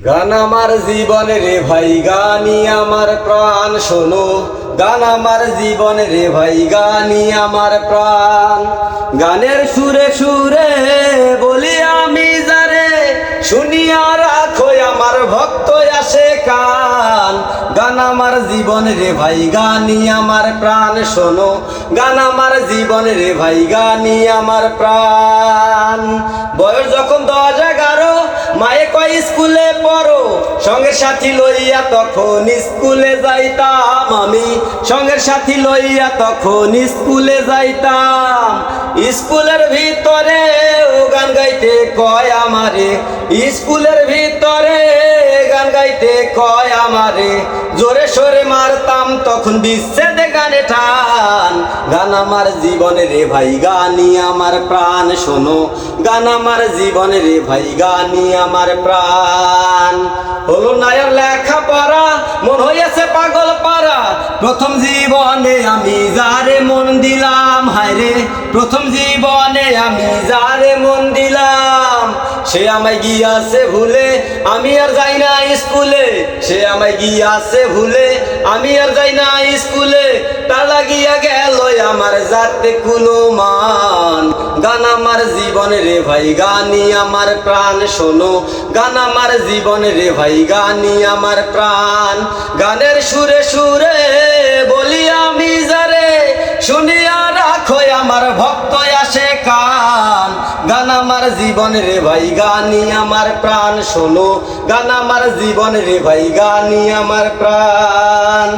গান আমার জীবন রে ভাই, গানি আমার প্রাণ শোনো। গান আমার জীবন রে ভাই, গানি আমার প্রাণ। গানের সুরে সুরে বলি আমি যারে, শুনিয়া রাখো আমার ভক্ত আসে কান। গান আমার জীবন রে ভাই, গানি আমার প্রাণ শোনো। গান আমার জীবন রে ভাই, গানি আমার প্রাণ। বয়স যখন 10-11, মায়ে কয় স্কুলে পড়ো, সঙ্গের সাথী লইয়া তখন স্কুলে যাইতাম আমি। সঙ্গের সাথী লইয়া তখন স্কুলে যাইতাম। স্কুলের ভিতরে ও গান গাইতে কয় আমারে, স্কুলের ভিতরে গান গাইতে কয় আমারে। জোরে সোরে মারতাম তখন বিচ্ছেদে গানে টান। গান আমার জীবন রে ভাই, গানি আমার প্রাণ শোনো। গান আমার জীবন রে ভাই, গানি আমার প্রাণ। হলো না আর লেখা পড়া, মন হইয়াছে পাগল পারা। প্রথম জীবনে আমি যারে মন দিলাম, হায়রে প্রথম জীবনে আমি যারে মন দিলাম, সে আমায় গিয়াছে ভুলে, আমি আর যাই না স্কুলে। সে আমায় গিয়াছে ভুলে, আমি আর যাই না স্কুলে। তার লাগিয়া গেল আমার যাতে কোনো মান। গান আমার জীবন রে ভাই, গানি আমার প্রাণ শোনো। গান আমার জীবন রে ভাই, গানি আমার প্রাণ। গানের সুরে সুরে বলি আমি যারে, শুনিয়া রাখো আমার ভক্ত আসে কান। গান আমার জীবন রে ভাই, গানি আমার প্রাণ শোনো। গান আমার জীবন রে ভাই, গানি আমার প্রাণ।